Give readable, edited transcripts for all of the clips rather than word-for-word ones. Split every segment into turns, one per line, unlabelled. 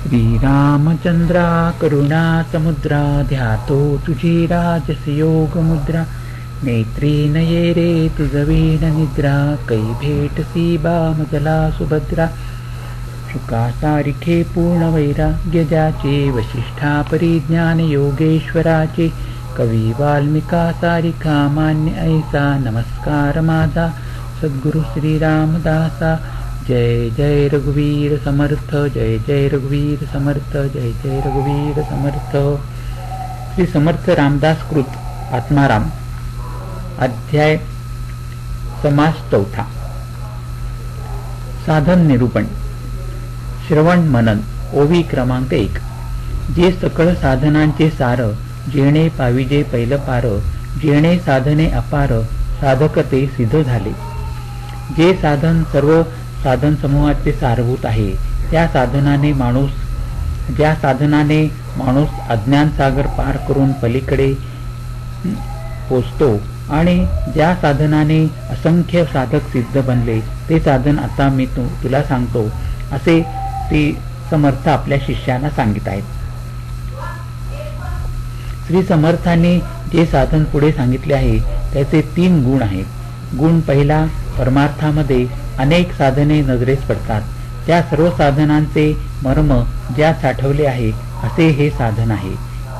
श्रीरामचंद्रा करुणा समुद्रा ध्यातो तुझी राजसी योग मुद्रा नेत्री नये रे तुझवीन निद्रा कै भेटसी बामजला सुभद्रा शुका सारिखे पूर्ण वैराग्य ज्याचे वशिष्ठा परिज्ञान योगेश्वराचे कवी वाल्मिका सारिखा मान्य ऐसा नमस्कार माझा सद्गुरु श्री रामदासा जय जय रघुवीर समर्थ जय जय रघुवीर समर्थ जय जय रघुवीर समर्थ। श्री समर्थ रामदास कृत आत्माराम अध्याय समास चौथा। साधन निरूपण। श्रवण मनन ओवी क्रमांक 1। जे सकळ साधनांचे सार जेणे पाविजे पैल पार जेणे साधने अपार साधक ते सिद्ध झाले। जे साधन सर्व साधन समूहाचे सारभूत आहे ज्या साधनाने माणूस अज्ञान सागर पार करून पलीकडे पोचतो आणि ज्या साधनाने असंख्य साधक सिद्ध बनले ते साधन आता मी तुला सांगतो असे श्री समर्थ आपल्या शिष्यांना सांगित आहेत। श्री समर्थांनी जे साधन पुढे सांगितले आहे त्याचे 3 गुण आहेत। गुण पहिला, परमार्थामध्ये अनेक साधने नजरेस पडतात त्या सर्व साधनांचे मर्म ज्या साठवले आहे असे हे साधन आहे।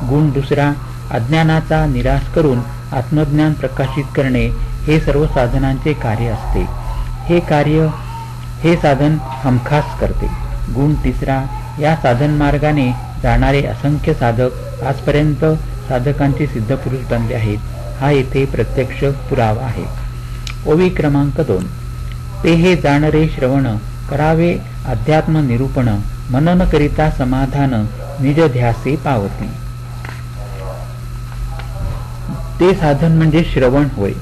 गुण दुसरा, अज्ञानाचा निराश करून आत्मज्ञान प्रकाशित करणे हे सर्व साधनांचे कार्य असते। हे साधन हमखास करते। गुण तिसरा, या साधन मार्गाने जाणारे असंख्य साधक आजपर्यंत साधकांचे सिद्ध पुरुष बनले आहेत हा येथे प्रत्यक्ष पुरावा आहे। ओवी क्रमांक 2। ते हे जाणरे श्रवण करावे अध्यात्म निरूपण मनन करिता समाधान निज ध्यासे पावती। ते साधन म्हणजे श्रवण होय।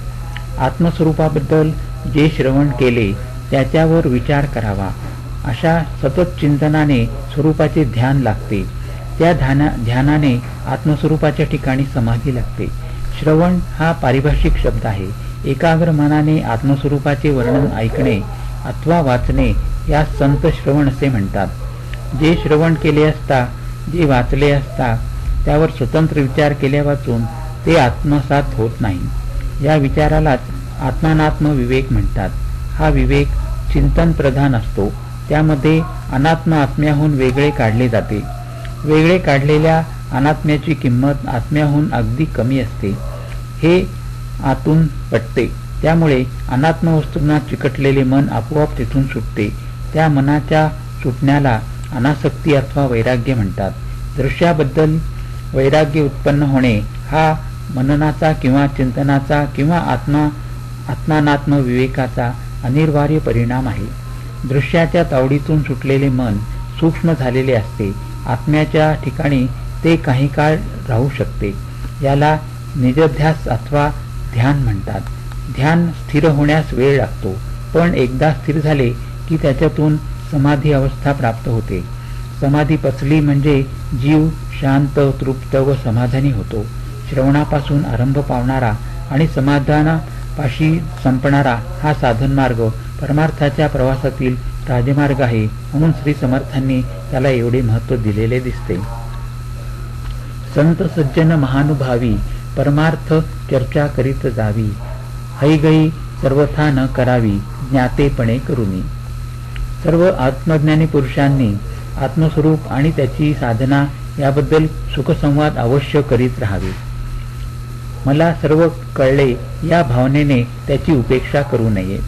आत्मस्वरूपाबद्दल जे श्रवण केले त्याच्यावर विचार करावा अशा सतत चिंतनाने स्वरूपाचे ध्यान लागते। त्या ध्यानाने आत्मस्वरूपाच्या ठिकाणी समाधी लागते। श्रवण हा पारिभाषिक शब्द आहे। एकाग्र मनाने आत्मस्वरूपाचे वर्णन ऐकणे अथवा वाचणे या संत श्रवण असे म्हणतात। जे श्रवण केले असता जे वाचले असता त्यावर स्वतंत्र विचार केल्या वाचून ते आत्मसात होत नाही। या विचारालाच आत्मानात्म विवेक म्हणतात। हा विवेक चिंतन प्रधान असतो। त्यामध्ये अनात्म आत्म्याहून वेगळे काढले जाते। वेगळे काढलेल्या अनात्म्याची किंमत आत्म्याहून अगदी कमी असते हे आतून पटते। त्यामुळे अनात्म वस्तूंना चिकटलेले मन आपोआप तिथून सुटते। त्या मनाच्या सुटण्याला अनासक्ती अथवा वैराग्य म्हणतात। दृश्याबद्दल वैराग्य उत्पन्न होणे हा मननाचा किंवा चिंतनाचा किंवा आत्मानात्म विवेकाचा अनिवार्य परिणाम आहे। दृश्याच्या तावडीतून सुटलेले मन सूक्ष्म झालेले असते। आत्म्याच्या ठिकाणी ते काही काळ राहू शकते। याला निजध्यास अथवा ध्यान म्हणतात। ध्यान स्थिर होण्यास वेळ लागतो पण एकदा स्थिर झाले की त्याच्यातून समाधी अवस्था प्राप्त होते। समाधी पचली म्हणजे जीव शांत तृप्त व समाधानी होतो। श्रवणापासून आरंभ पावणारा आणि समाधानापाशी संपणारा हा साधन मार्ग परमार्थाच्या प्रवासातील राजमार्ग आहे म्हणून श्री समर्थांनी त्याला एवढे महत्त्व दिलेले दिसते। संत सज्जन महानुभावी परमार्थ चर्चा करीत जावी हैगई सर्वथा न करावी ज्ञातेपणे करुनी। सर्व आत्मज्ञानी पुरुषांनी आत्मस्वरूप आणि त्याची साधना याबद्दल सुखसंवाद अवश्य करीत राहावे। मला सर्व कळले या भावनेने त्याची उपेक्षा करू नये।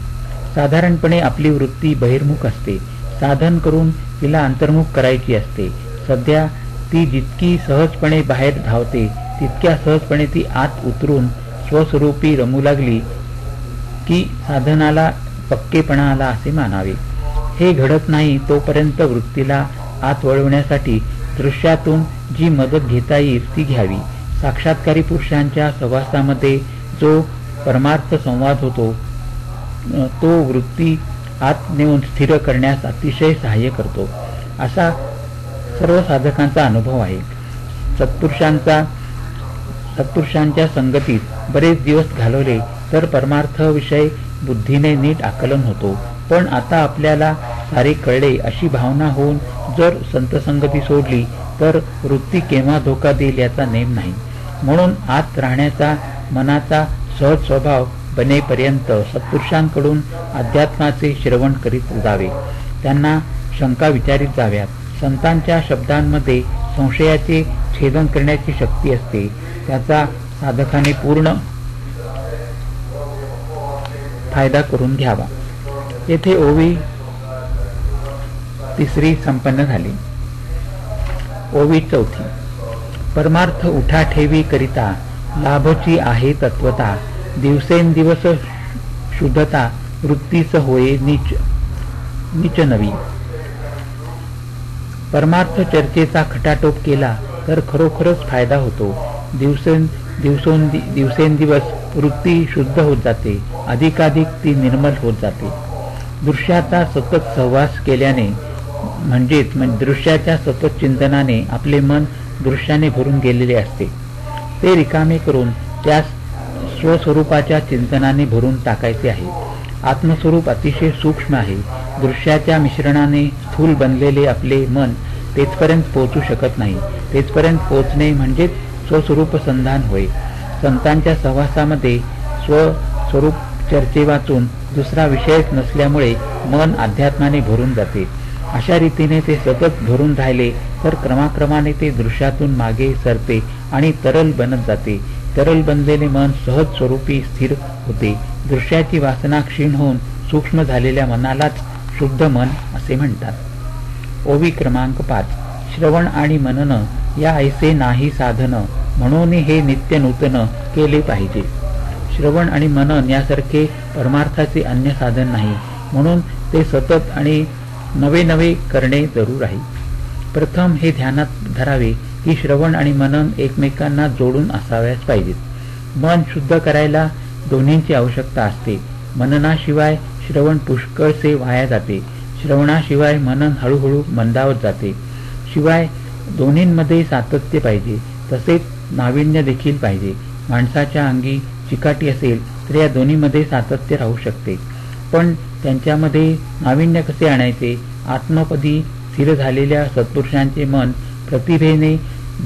साधारणपणे आपली वृत्ती बहिर्मुख असते। साधन करून तिला अंतर्मुख करायची असते। सध्या ती जितकी सहजपणे बाहेर धावते तितक्या सहजपणे ती आत उतरून स्वस्वरूपी रमू लागली की साधनाला पक्केपणा आला असे मानावे। हे घडत नाही तोपर्यंत वृत्तीला आत वळवण्यासाठी दृश्यातून जी मदत घेता येईल ती घ्यावी। साक्षात्कारी पुरुषांच्या सहवासामध्ये जो परमार्थ संवाद होतो तो वृत्ती आत नेऊन स्थिर करण्यास अतिशय सहाय्य करतो असा सर्व साधकांचा अनुभव आहे। सत्पुरुषांच्या संगतीत बरेच दिवस घालवले तर परमार्थविषयी बुद्धीने नीट आकलन होतो। पण आता आपल्याला सारे कळले अशी भावना होऊन जर संतसंगती सोडली तर वृत्ती केव्हा धोका देईल याचा नेम नाही. म्हणून आत राहण्याचा मनाचा सहज स्वभाव बनेपर्यंत सत्पुरुषांकडून अध्यात्माचे श्रवण करीत जावे. त्यांना शंका विचारित जाव्यात. संतांच्या शब्दांमध्ये संशयाचे छेदन करण्याची शक्ती असते. त्याचा साधकाने पूर्ण फायदा करून घ्यावा. येथे ओवी 3 संपन्न झाली. ओवी 4. परमार्थ उठाठेवी करिता लाभची आहे तत्वता. दिवसेंदिवस शुद्धता वृत्तीच होये नीच नवी. परमार्थ चर्चेचा खटाटोप केला तर खरोखरच फायदा होतो. दिवसेंदिवस वृत्ती शुद्ध होत जाते. अधिकाधिक ती निर्मल होत जाते. दृश्याचा सतत सहवास केल्याने म्हणजेच दृश्याच्या सतत चिंतनाने आपले मन दृश्याने भरून गेलेले असते. ते रिकामे करून त्यास स्वस्वरूपाच्या चिंतनाने भरून टाकायचे आहे. आत्मस्वरूप अतिशय सूक्ष्म आहे. दृश्याच्या मिश्रणाने स्थूल बनलेले आपले मन तेथपर्यंत पोहोचू शकत नाही. तेथपर्यंत पोहोचणे म्हणजेच स्वस्वरूप संधान होय. संतांच्या सहवासामध्ये स्वस्वरूप चर्चे वाचून दुसरा विषयच नसल्यामुळे मन अध्यात्माने भरून जाते. अशा रीतीने ते सतत भरून राहिले तर क्रमाक्रमाने ते दृश्यातून मागे सरते आणि तरल बनत जाते. तरल बनलेले मन सहज स्वरूपी स्थिर होते. दृश्याची वासना क्षीण होऊन सूक्ष्म झालेल्या मनालाच शुद्ध मन असे म्हणतात. ओवी क्रमांक 5. श्रवण आणि मनन या ऐसे नाही साधन, म्हणून हे नित्य नूतन केले पाहिजे. श्रवण आणि मनन यासारखे परमार्थाचे अन्य साधन नाही, म्हणून ते सतत आणि नवे नवे करणे जरूर आहे. प्रथम हे ध्यानात धरावे की श्रवण आणि मनन एकमेकांना जोडून असाव्यास पाहिजेत. मन शुद्ध करायला दोन्हींची आवश्यकता असते. मननाशिवाय श्रवण पुष्कळसे वाया जाते. श्रवणाशिवाय मनन हळूहळू मंदावत जाते. शिवाय दोन्हींमध्ये सातत्य पाहिजे. तसेच नाविन्य देखील पाहिजे. माणसाच्या अंगी चिकाटी असेल तर या दोन्हीमध्ये सातत्य राहू शकते. पण त्यांच्यामध्ये नाविन्य कसे आणायचे? आत्मपदी स्थिर झालेल्या सत्पुरुषांचे मन प्रतिभेने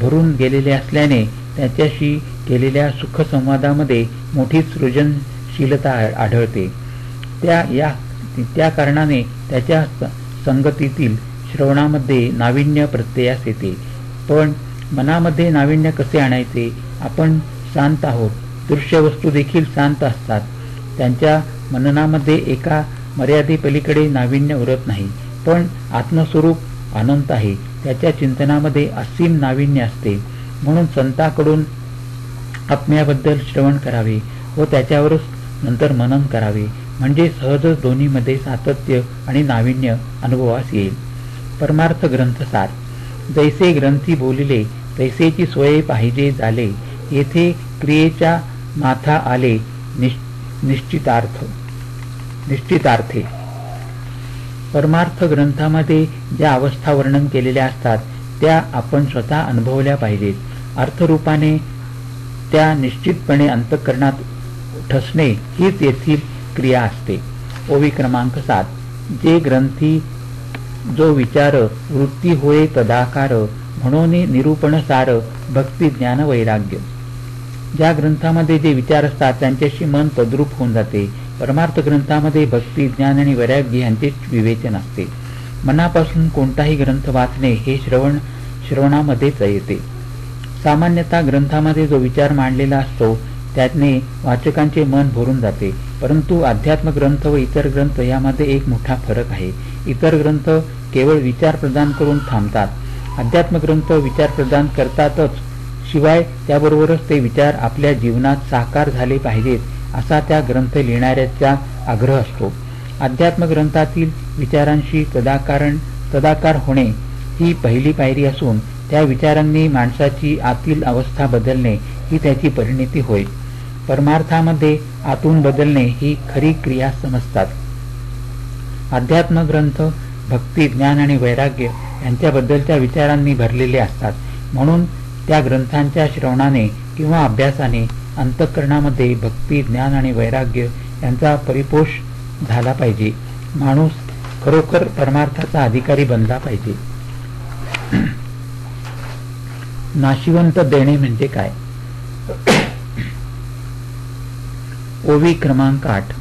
भरून गेलेले असल्याने त्याच्याशी केलेल्या सुखसंवादामध्ये मोठी सृजनशीलता आढळते. त्या कारणाने त्याच्या संगतीतील श्रवणामध्ये नाविन्य प्रत्ययास येते. पण मनामध्ये नाविन्य कसे आणायचे? आपण शांत आहोत. दृश्य वस्तू देखील शांत असतात. त्यांच्या मननामध्ये एका मर्यादेपलीकडे नाविन्य उरत नाही. पण आत्मस्वरूप अनंत आहे. त्याच्या चिंतनामध्ये असीम नाविन्य असते. म्हणून संतांकडून आत्म्याबद्दल श्रवण करावे व त्याच्यावरच नंतर मनन करावे. म्हणजे सहजच दोन्हीमध्ये सातत्य आणि नाविन्य अनुभवास येईल. परमार्थ ग्रंथसार. जैसे ग्रंथी बोलिले तैसेची सोय पाहिजे झाले. येथे क्रियेच्या माथा आले निश्चितार्थे. परमार्थ ग्रंथामध्ये ज्या अवस्था वर्णन केलेल्या असतात त्या आपण स्वतः अनुभवल्या पाहिजेत. अर्थरूपाने त्या निश्चितपणे अंतःकरणात ठसणे हीच येथील क्रिया असते. ओवी क्रमांक 7. जे ग्रंथी जो विचार वृत्ती होय तदाकार, म्हणून निरूपण सार भक्ती ज्ञान वैराग्य. ज्या ग्रंथामध्ये जे विचार असतात त्यांच्याशी मन तद्रूप होऊन जाते. परमार्थ ग्रंथामध्ये भक्ती ज्ञान आणि वैराग्य यांचे विवेचन असते. मनापासून कोणताही ग्रंथ वाचणे हे श्रवणामध्येच येते. सामान्यतः ग्रंथामध्ये जो विचार मांडलेला असतो त्याने वाचकांचे मन भरून जाते. परंतु अध्यात्म ग्रंथ व इतर ग्रंथ यामध्ये एक मोठा फरक आहे. इतर ग्रंथ केवळ विचार प्रदान करून थांबतात. अध्यात्म ग्रंथ विचार प्रदान करतातच, शिवाय त्याबरोबरच ते विचार आपल्या जीवनात साकार झाले पाहिजेत असा त्या ग्रंथ लिहिणाऱ्याचा आग्रह असतो. अध्यात्म ग्रंथातील विचारांशी तदाकार होणे ही पहिली पायरी असून त्या विचारांनी माणसाची आतील अवस्था बदलणे ही त्याची परिणती होय. परमार्थामध्ये आतून बदलणे ही खरी क्रिया समजतात. अध्यात्म ग्रंथ भक्ती ज्ञान आणि वैराग्य यांच्याबद्दलच्या विचारांनी भरलेले असतात. म्हणून त्या ग्रंथांच्या श्रवणाने किंवा अभ्यासाने अंतःकरणामध्ये भक्ती ज्ञान आणि वैराग्य यांचा परिपोष झाला पाहिजे. माणूस खरोखर परमार्थाचा अधिकारी बनला पाहिजे. नाशिवंत देणे म्हणजे काय? ओवी क्रमांक 8.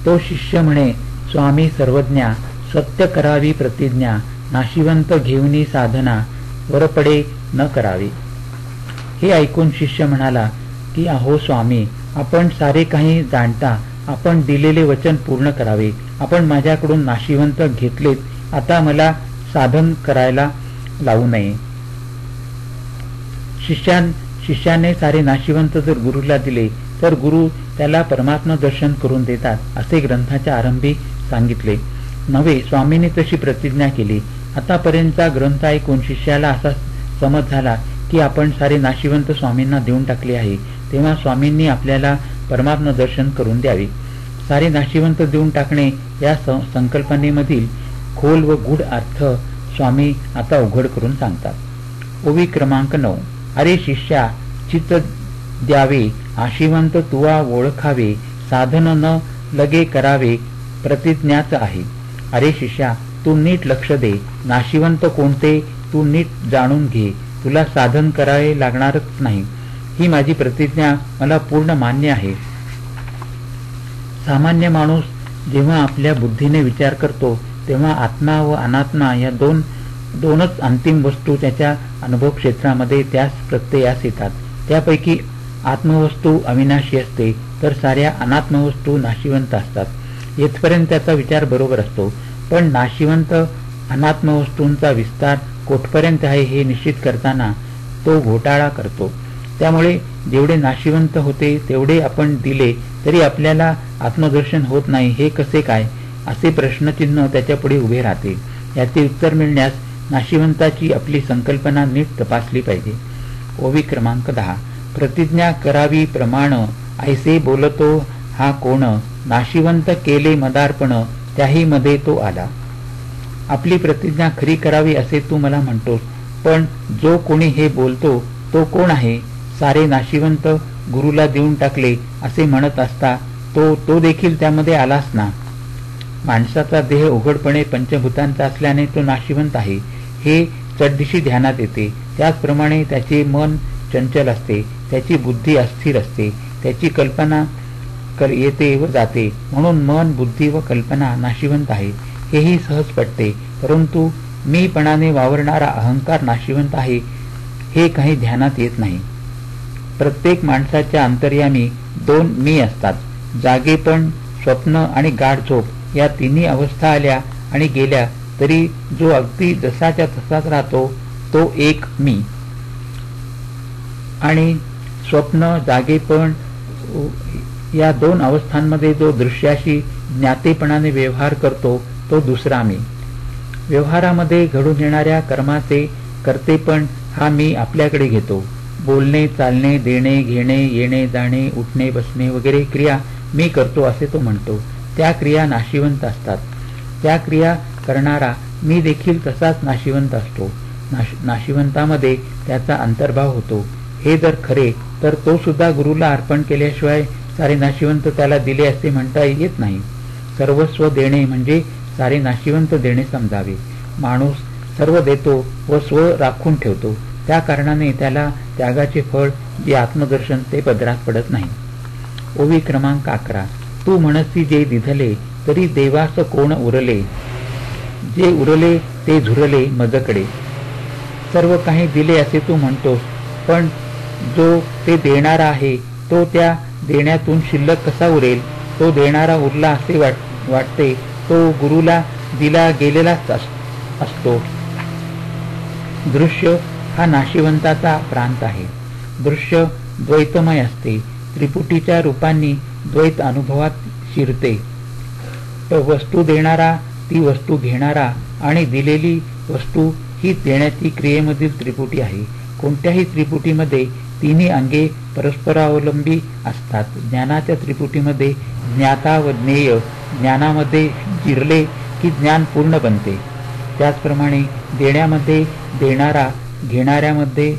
तो शिष्य म्हणे, स्वामी सर्वज्ञा, सत्य करावी प्रतिज्ञा, नाशिवंत घेऊनी साधना, वरपडे न करावी. हे ऐकून शिष्य म्हणाला की अहो स्वामी, आपण सारे काही जाणता, आपण दिलेले वचन पूर्ण करावे. आपण माझ्याकडून नाशिवंत घेतलेत, आता मला साधन करायला लावू नये. शिष्याने सारे नाशिवंत जर गुरुला दिले तर गुरु त्याला परमात्मा दर्शन करून देतात, असे ग्रंथाच्या आरंभी सांगितले नव्हे. स्वामींनी तशी प्रतिज्ञा केली. आतापर्यंतचा ग्रंथ ऐकून शिष्याला असा समज झाला की आपण सारे नाशिवंत स्वामींना देऊन टाकले आहे, तेव्हा स्वामींनी आपल्याला परमात्मा दर्शन करून द्यावे. सारे नाशिवंत देऊन टाकणे या संकल्पनेमधील खोल व गूढ अर्थ स्वामी आता उघड करून सांगतात. ओवी क्रमांक 9. अरे शिष्या, चित्त द्यावे, आशिवंत तुवा ओळखावे, साधन न लगे करावे, प्रतिज्ञाच आहे. अरे शिष्या, तू नीट लक्ष दे, नाशिवंत कोणते तू नीट जाणून घे, तुला साधन करावे लागणारच नाही. ही माझी प्रतिज्ञा मला पूर्ण मान्य आहे. सामान्य माणूस जेव्हा आपल्या बुद्धीने विचार करतो तेव्हा आत्मा व अनात्मा या दोनच अंतिम वस्तू त्याच्या अनुभव क्षेत्रामध्ये त्यास प्रत्ययास येतात. त्यापैकी आत्मवस्तू अविनाशी असते तर साऱ्या अनात्मवस्तू नाशिवंत असतात. येथपर्यंत त्याचा विचार बरोबर असतो, पण नाशिवंत अनात्मवस्तूंचा विस्तार कोठपर्यंत आहे हे निश्चित करताना तो घोटाळा करतो. त्यामुळे जेवढे नाशिवंत होते तेवढे आपण दिले तरी आपल्याला आत्मदर्शन होत नाही, हे कसे काय, असे प्रश्नचिन्ह त्याच्यापुढे उभे राहते. याचे उत्तर मिळण्यास नाशिवंताची आपली संकल्पना नीट तपासली पाहिजे. ओवी क्रमांक 10. प्रतिज्ञा करावी प्रमाण, ऐसे बोलतो हा कोण, नाशिवंत केले मदार्पण, त्याही मध्ये तो आला. आपली प्रतिज्ञा खरी करावी असे तू मला म्हणतोस, पण जो कोणी हे बोलतो तो कोण आहे? सारे नाशिवंत गुरुला देऊन टाकले असे म्हणत असता तो देखील त्यामध्ये आलास ना. माणसाचा देह उघडपणे पंचभूतांचा असल्याने तो नाशिवंत आहे हे चटदिशी ध्यानात येते. त्याचप्रमाणे त्याचे मन चंचल असते, त्याची बुद्धी अस्थिर असते, त्याची कल्पना येते व जाते, म्हणून मन, बुद्धी व कल्पना नाशिवंत आहे हेही सहज पटते. परंतु मीपणाने वावरणारा अहंकार नाशिवंत आहे हे काही ध्यानात येत नाही. प्रत्येक माणसाच्या अंतर्यामी 2 मी असतात. जागेपण, स्वप्न आणि गाढ झोप या तिन्ही अवस्था आल्या आणि गेल्या तरी जो अगदी जसाच्या तसाच राहतो तो एक मी. आणि स्वप्न, जागेपण या 2 अवस्थांमध्ये जो दृश्याशी ज्ञातेपणाने व्यवहार करतो तो दुसरा मी. व्यवहारामध्ये घडून येणाऱ्या कर्माचे कर्तेपण हा मी आपल्याकडे घेतो. बोलणे, चालणे, देणे, घेणे, येणे, जाणे, उठणे, बसणे वगैरे क्रिया मी करतो असे तो म्हणतो. त्या क्रिया नाशिवंत असतात. त्या क्रिया करणारा मी देखील तसाच नाशिवंत असतो. नाशिवंतामध्ये त्याचा अंतर्भाव होतो. हे जर खरे तर तो सुद्धा गुरुला अर्पण केल्याशिवाय सारे नाशिवंत त्याला दिले असे म्हणता येत नाही. सर्वस्व देणे म्हणजे सारे नाशिवंत देणे समजावे. माणूस सर्व देतो व स्व राखून ठेवतो, त्या कारणाने त्याला त्यागाचे फळ जे आत्मदर्शन ते पदरात पडत नाही. ओवी क्रमांक 11. तू म्हणसी जे दिधले तरी देवास कोण उरले, जे उरले ते झुरले मजकडे. सर्व काही दिले असे तू म्हणतोस, पण जो ते देणारा आहे तो त्या देण्यातून शिल्लक कसा उरेल? तो देणारा उरला असे वाटते तो गुरुला दिला गेलेलाच असतो. दृश्य हा नाशिवंताचा प्रांत आहे. दृश्य द्वैतमय असते. त्रिपुटीच्या रूपांनी द्वैत अनुभवात शिरते. तो वस्तू देणारा, ती वस्तू घेणारा आणि दिलेली वस्तू ही देण्याची क्रियेमधील त्रिपुटी आहे. कोणत्याही त्रिपुटीमध्ये तिन्ही अंगे परस्परावलंबी असतात. ज्ञानाच्या त्रिपुटीमध्ये ज्ञाता व ज्ञेय ज्ञानामध्ये जिरले की ज्ञान पूर्ण बनते. त्याचप्रमाणे देण्यामध्ये देणारा घेणाऱ्यामध्ये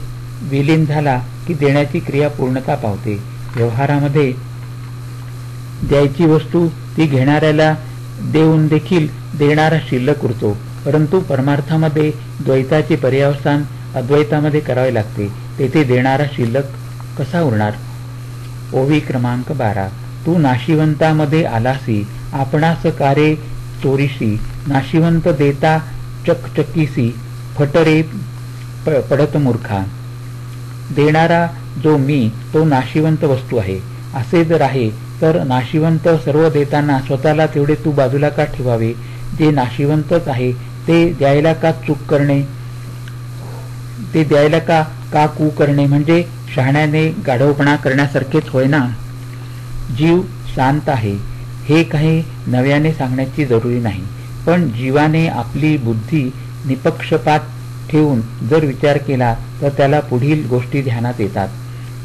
विलीन झाला की देण्याची क्रिया पूर्णता पावते. व्यवहारामध्ये द्यायची वस्तू ती घेणाऱ्याला देऊन देखील देणारा शिल्लक उरतो, परंतु परमार्थामध्ये द्वैताचे पर्यावसान अद्वैतामध्ये करावे लागते. तेथे देणारा शिल्लक कसा उरणार? ओवी क्रमांक 12. तू नाशिवंतामध्ये आलासी, आपणास कारे चोरीशी, नाशिवंत देता चकचकीसी, फटरे पडत मूर्खा. देणारा जो मी तो नाशिवंत वस्तू आहे. असे जर आहे तर नाशिवंत सर्व देताना स्वतःला तेवढे तू बाजूला का ठेवावे? जे नाशिवंतच आहे ते द्यायला का चूक करणे, ते द्यायला का कू करणे म्हणजे शहाण्याने गाढवपणा करण्यासारखेच होय ना. जीव शांत आहे हे काही नव्याने सांगण्याची जरुरी नाही, पण जीवाने आपली बुद्धी निपक्षपात ठेवून जर विचार केला तर त्याला पुढील गोष्टी ध्यानात येतात.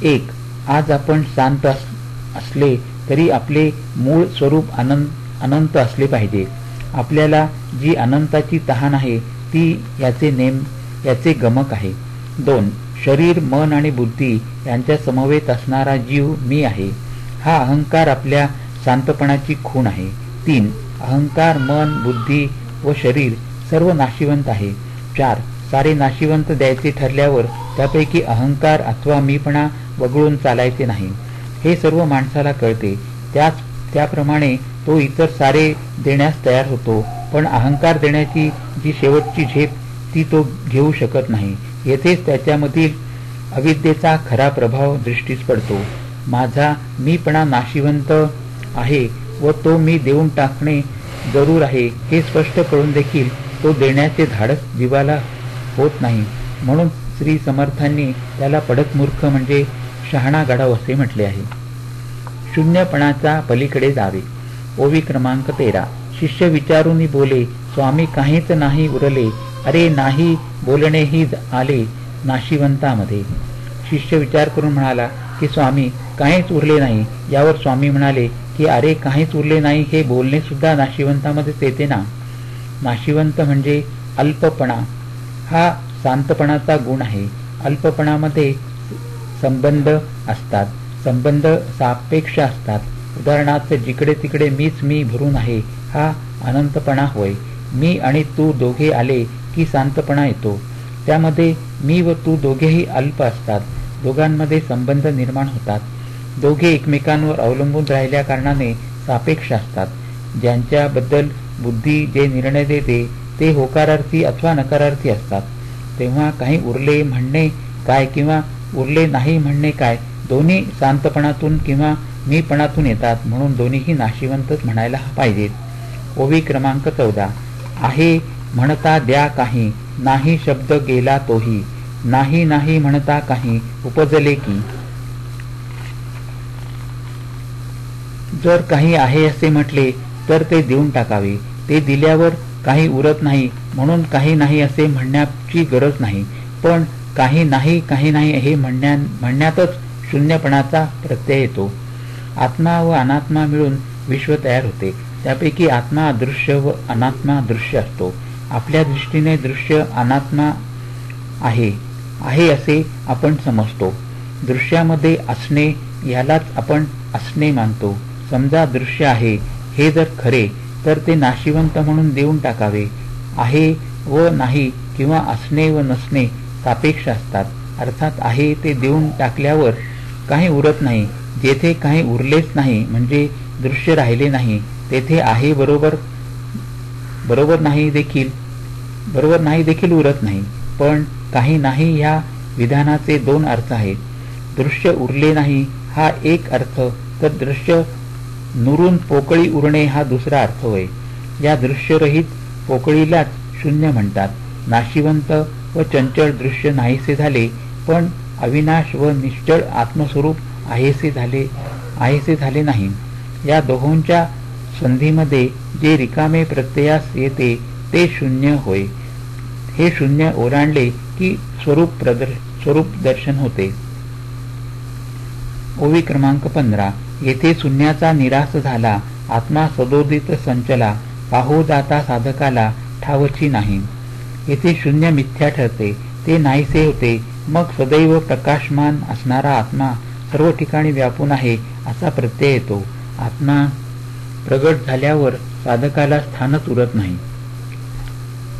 1. आज आपण शांत असले तरी आपले मूळ स्वरूप अनंत असले पाहिजे. आपल्याला जी अनंताची तहान आहे ती याचे गमक आहे. 2. शरीर मन आणि बुद्धी यांच्या समवेत असणारा जीव मी आहे. हा अहंकार आपल्या शांतपणाची खूण आहे. 3. अहंकार मन बुद्धी व शरीर सर्व नाशिवंत आहे. 4. सारे नाशिवंत द्यायचे ठरल्यावर त्यापैकी अहंकार अथवा मीपणा वगळून चालायचे नाही. हे सर्व माणसाला कळते. त्याप्रमाणे तो इतर सारे देण्यास तयार होतो, पण अहंकार देण्याची जी शेवटची झेप ती तो घेऊ शकत नाही. येथेच त्याच्यामधील अविद्येचा खरा प्रभाव दृष्टीस पडतो. माझा मीपणा नाशिवंत आहे व तो मी देऊन टाकणे जरूर आहे हे स्पष्ट करून देखील तो देण्याचे धाडस जीवाला होत नाही. म्हणून श्री समर्थांनी त्याला पडत मूर्ख म्हणजे शहाणा गाढव असे म्हटले आहे. शून्यपणाचा पलीकडे जावे. ओवी क्रमांक 13. शिष्य विचारूनी बोले, स्वामी काहीच नाही उरले, अरे नाही बोलणेही आले नाशिवंतामध्ये. शिष्य विचार करून म्हणाला की स्वामी काहीच उरले नाही. यावर स्वामी म्हणाले की अरे काहीच उरले नाही हे बोलणे सुद्धा नाशिवंतामध्येच येते ना. नाशिवंत म्हणजे अल्पपणा हा शांतपणाचा गुण आहे. अल्पपणामध्ये संबंध असतात, संबंध सापेक्ष असतात. उदाहरणार्थ जिकडे तिकडे मीच मी भरून आहे हा अनंतपणा होय. मी आणि तू दोघे आले की शांतपणा येतो. त्यामध्ये मी व तू दोघेही अल्प असतात. दोघांमध्ये संबंध निर्माण होतात. दोघे एकमेकांवर अवलंबून राहिल्या कारणाने सापेक्ष असतात. ज्यांच्याबद्दल बुद्धी जे निर्णय देते ते होकारार्थी अथवा नकारार्थी असतात. तेव्हा काही उरले म्हणणे काय किंवा उरले नाही म्हणणे काय दोन्ही शांतपणातून किंवा मीपणातून येतात. म्हणून दोन्हीही नाशिवंतच म्हणायला पाहिजेत. ओवी क्रमांक 14. आहे म्हणता द्या काही, नाही शब्द गेला तोही, नाही नाही म्हणता काही उपजले की. जर काही आहे असे म्हटले तर ते देऊन टाकावे. ते दिल्यावर काही उरत नाही म्हणून काही नाही असे म्हणण्याची गरज नाही. पण काही नाही हे म्हणण्यातच शून्यपणाचा प्रत्यय येतो. आत्मा व अनात्मा मिळून विश्व तयार होते. त्यापैकी आत्मा अदृश्य व अनात्मा दृश्य असतो. आपल्या दृष्टीने दृश्य अनात्मा आहे असे आपण समजतो. दृश्यामध्ये असणे यालाच आपण असणे मानतो. समजा दृश्य आहे हे जर खरे तर ते नाशिवंत म्हणून देऊन टाकावे. आहे व नाही किंवा असणे व नसणे सापेक्ष असतात. अर्थात आहे ते देऊन टाकल्यावर काही उरत नाही. जेथे काही उरलेच नाही म्हणजे दृश्य राहिले नाही तेथे आहे बरोबर नाही देखील उरत नाही. पण काही नाही ह्या विधानाचे दोन अर्थ आहेत. दृश्य उरले नाही हा एक अर्थ तर दृश्य नुरून पोकळी उरणे हा दुसरा अर्थ होय. या दृश्यरहित पोकळीलाच शून्य म्हणतात. नाशिवंत व चंचल दृश्य नाहीसे झाले पण अविनाश व निश्चळ आत्मस्वरूप आहेसे झाले नाही. या दोहोंच्या संधीमध्ये जे रिकामे प्रत्ययास येते ते शून्य होय. हे शून्य ओलांडले की स्वरूप दर्शन होते. ओवी क्रमांक 15. येथे शून्याचा निराश झाला, आत्मा सदोदित संचला, पाहो जाता साधकाला ठावची नाही. येथे शून्य मिथ्या ठरते, ते नाहीसे होते. मग सदैव प्रकाशमान असणारा आत्मा सर्व ठिकाणी व्यापून आहे असा प्रत्यय येतो. आत्मा प्रगट झाल्यावर साधकाला स्थानच उरत नाही.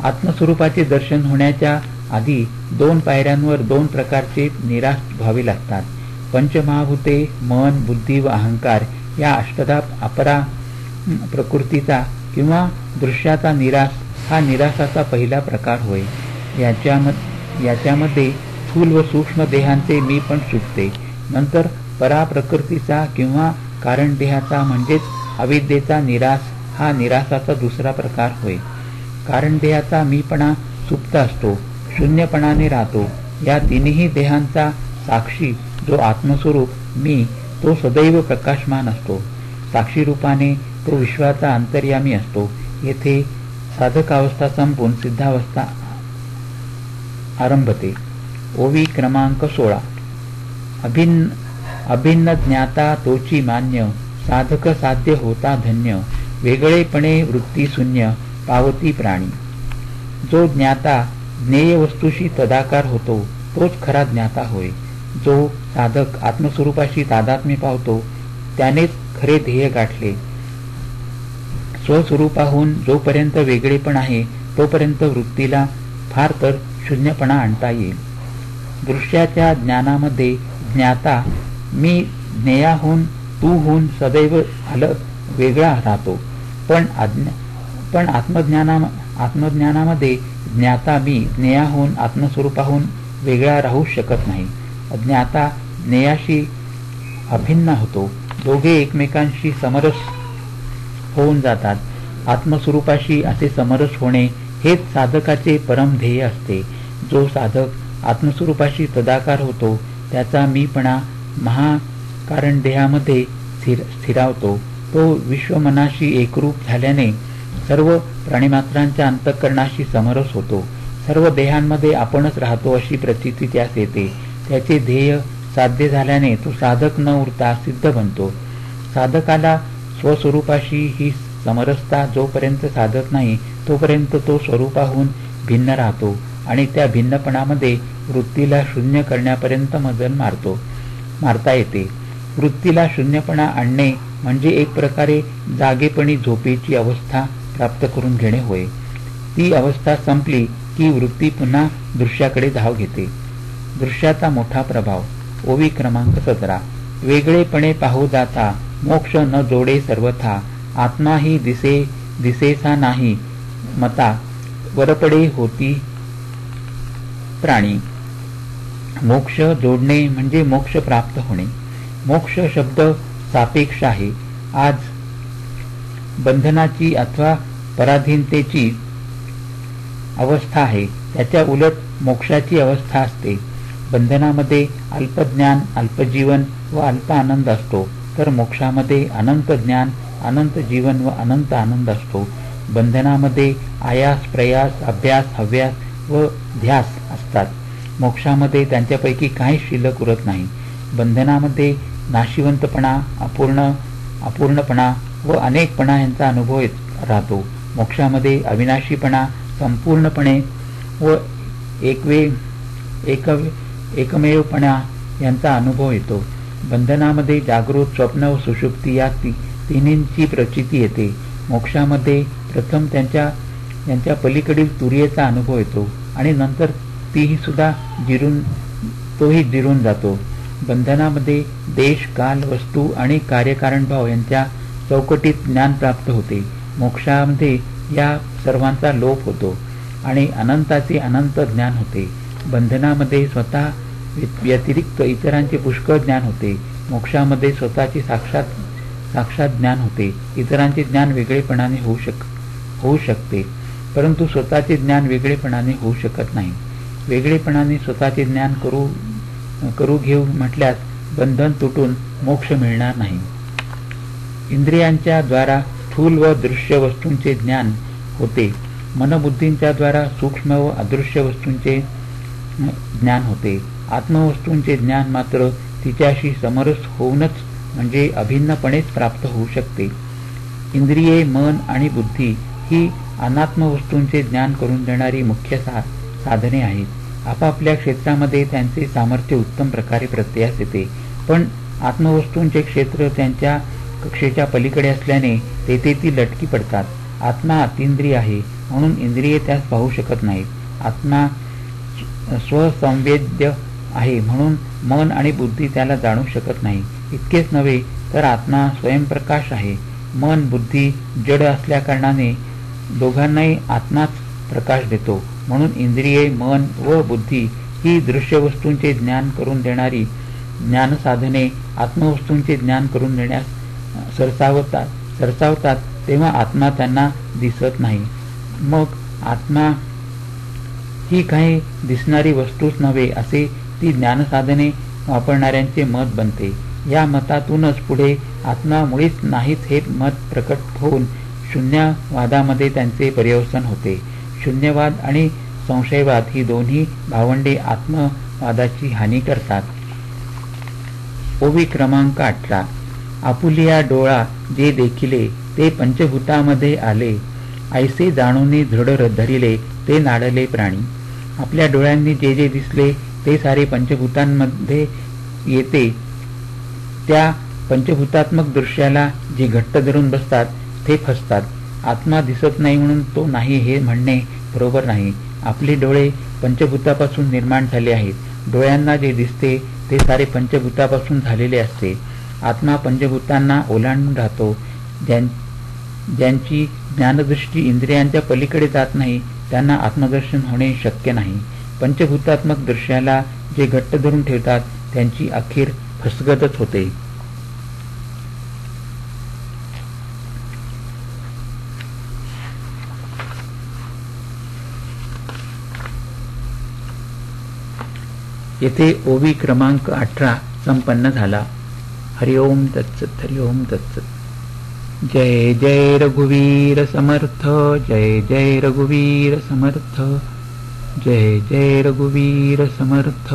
आत्मस्वरूपाचे दर्शन होण्याच्या आधी 2 पायऱ्यांवर 2 प्रकारचे निराश व्हावे लागतात. पंचमहाभूते, मन, बुद्धी व अहंकार या अष्टधा अपरा प्रकृतीचा किंवा दृश्याचा निराश हा निराशाचा पहिला प्रकार होय. याच्यामध्ये स्थूल व सूक्ष्म देहांचे मी पण सुटते. नंतर पराप्रकृतीचा किंवा कारण देहाचा म्हणजेच अविद्येचा निराश हा निराशाचा दुसरा प्रकार होय. कारण देहाचा मीपणा सुप्त असतो, शून्यपणाने राहतो. या तिन्ही देहांचा साक्षी जो आत्मस्वरूप मी तो सदैव प्रकाशमान असतो. साक्षी रूपाने तो विश्वाचा अंतर्यामी असतो. येथे साधकावस्था संपून सिद्धावस्था आरंभते. ओवी क्रमांक 16. अभिन्न ज्ञाता तोची मान्य, साधक साध्य होता धन्य, वेगळेपणे वृत्ती शून्य पावती प्राणी. जो ज्ञाता ज्ञेय वस्तूशी तदाकार होतो तोच खरा ज्ञाता होय. जो साधक आत्मस्वरूपाशी तादात्म्य पावतो त्यानेच खरे ध्येय गाठले. स्वस्वरूपाहून जोपर्यंत वेगळेपण आहे तोपर्यंत वृत्तीला फार तर शून्यपणा आणता येईल. दृश्याच्या ज्ञानामध्ये ज्ञाता मी ज्ञेयाहून तूहून सदैव वेगळा राहतो. पण आत्मज्ञानामध्ये ज्ञाता मी ज्ञेयाहून आत्मस्वरूपाहून वेगळा राहू शकत नाही. ज्ञाता ज्ञेयाशी अभिन्न होतो. दोघे एकमेकांशी समरस होऊन जातात. आत्मस्वरूपाशी असे समरस होणे हेच साधकाचे परम ध्येय असते. जो साधक आत्मस्वरूपाशी तदाकार होतो त्याचा मीपणा महाकारण देहामध्ये स्थिरावतो. तो विश्वमनाशी एकरूप झाल्याने सर्व प्राणिमात्रांच्या अंतःकरणाशी समरस होतो. सर्व देहांमध्ये आपणच राहतो अशी प्रचिती त्यास येते. त्याचे ध्येय साध्य झाल्याने तो साधक न उरता सिद्ध बनतो. साधकाला स्वस्वरूपाशी ही समरसता जोपर्यंत साधत नाही तोपर्यंत तो स्वरूपाहून भिन्न राहतो आणि त्या भिन्नपणामध्ये वृत्तीला शून्य करण्यापर्यंत मजल मारता येते. वृत्तीला शून्यपणा आणणे म्हणजे एक प्रकारे जागेपणी झोपेची अवस्था प्राप्त करून घेणे होय. ती अवस्था संपली की वृत्ती पुन्हा दृश्याकडे धाव घेते. दृश्याचा मोठा प्रभाव. ओवी क्रमांक 17. वेगळेपणे पाहू जाता मोक्ष न जोडे सर्वथा, आत्मा ही दिसेसा नाही मता, वरपडे होती प्राणी. मोक्ष जोडणे म्हणजे मोक्ष प्राप्त होणे. मोक्ष शब्द सापेक्ष आहे. आज बंधनाची अथवा पराधीनतेची अवस्था आहे, त्याच्या उलट मोक्षाची अवस्था असते. बंधनामध्ये अल्पज्ञान, अल्पजीवन व अल्प आनंद असतो, तर मोक्षामध्ये अनंत ज्ञान, अनंत जीवन व अनंत आनंद असतो. बंधनामध्ये आयास, प्रयास, अभ्यास, हव्यास व ध्यास असतात. मोक्षामध्ये त्यांच्यापैकी काही शिल्लक उरत नाही. बंधनामध्ये नाशिवंतपणा, अपूर्णपणा व अनेकपणा यांचा अनुभव राहतो. मोक्षामध्ये अविनाशीपणा, संपूर्णपणे व एकमेवपणा यांचा अनुभव येतो. बंधनामध्ये जागृत, स्वप्न व सुषुप्ती या तिन्हींची प्रचिती येते. मोक्षामध्ये प्रथम त्यांच्या पलीकडील तुरीयेचा अनुभव येतो आणि नंतर तोही जिरून जातो. बंधनामध्ये देश, काल, वस्तू आणि कार्यकारणभाव यांच्या चौकटीत ज्ञान प्राप्त होते. मोक्षामध्ये या सर्वांचा लोप होतो आणि अनंताचे अनंत ज्ञान होते. बंधनामध्ये स्वतः व्यतिरिक्त इतरांचे पुष्कळ ज्ञान होते. मोक्षामध्ये स्वतःचे साक्षात ज्ञान होते. इतरांचे ज्ञान वेगळेपणाने होऊ शकते, परंतु स्वतःचे ज्ञान वेगळेपणाने होऊ शकत नाही. वेगळेपणाने स्वतःचे ज्ञान करू घेऊ म्हटल्यास बंधन तुटून मोक्ष मिळणार नाही. इंद्रियांच्या द्वारा स्थूल व दृश्य वस्तूंचे ज्ञान होते. मनबुद्धींच्या द्वारा सूक्ष्म व अदृश्य वस्तूंचे ज्ञान होते. आत्मवस्तूंचे ज्ञान मात्र तिच्याशी समरस होऊनच म्हणजे अभिन्नपणेच प्राप्त होऊ शकते. इंद्रिये, मन आणि बुद्धी ही अनात्मवस्तूंचे ज्ञान करून देणारी मुख्य साधने आहेत. आपापल्या क्षेत्रामध्ये त्यांचे सामर्थ्य उत्तम प्रकारे प्रत्ययास येते, पण आत्मवस्तूंचे क्षेत्र त्यांच्या कक्षेच्या पलीकडे असल्याने तेथे ती लटकी पडतात. आत्मा अतींद्रिय आहे म्हणून इंद्रिये त्यास पाहू शकत नाहीत. आत्मा स्वसंवेद्य आहे म्हणून मन आणि बुद्धी त्याला जाणू शकत नाही. इतकेच नव्हे तर आत्मा स्वयंप्रकाश आहे. मन बुद्धी जड असल्याकारणाने दोघांनाही आत्माच प्रकाश देतो. म्हणून इंद्रिये, मन व बुद्धी ही दृश्य वस्तूंचे ज्ञान करून देणारी ज्ञानसाधने आत्मवस्तूंचे ज्ञान करून देण्यास सरसावतात तेव्हा आत्मा त्यांना दिसत नाही. मग आत्मा ही काही दिसणारी वस्तूच नव्हे असे ती ज्ञानसाधने वापरणाऱ्यांचे मत बनते. या मतातूनच पुढे आत्मा मुळीच नाहीच हे मत प्रकट होऊन शून्यवादामध्ये त्यांचे पर्यवसन होते. शून्यवाद आणि संशयवाद ही दोन्ही भावंडे आत्मवादाची हानी करतात. ओवी क्रमांक 18. आपुलिया डोळा जे देखिले ते पंचभूतामध्ये आले, ऐसे जाणूनी दृढ धरिले ते नाडले प्राणी. आपल्या डोळ्यांनी जे जे दिसले ते सारे पंचभूतांमध्ये येते. त्या पंचभूतात्मक दृश्याला जे घट्ट धरून बसतात ते फसतात. आत्मा दिसत नाही म्हणून तो नाही हे म्हणणे बरोबर नाही. आपले डोळे पंचभूतापासून निर्माण झाले आहेत. डोळ्यांना जे दिसते ते सारे पंचभूतापासून झालेले असते. आत्मा पंचभूतांना ओलांडून राहतो. ज्यांची ज्ञानदृष्टी इंद्रियांच्या पलीकडे जात नाही त्यांना आत्मदर्शन होणे शक्य नाही. पंचभूतात्मक दृश्याला जे घट्ट धरून ठेवतात त्यांची अखेर फसगतच होते. येथे ओवी क्रमांक 18 संपन्न झाला. हरिओम तत्सत. हरिओम तत्सत. जय जय रघुवीर समर्थ. जय जय रघुवीर समर्थ. जय जय रघुवीर समर्थ.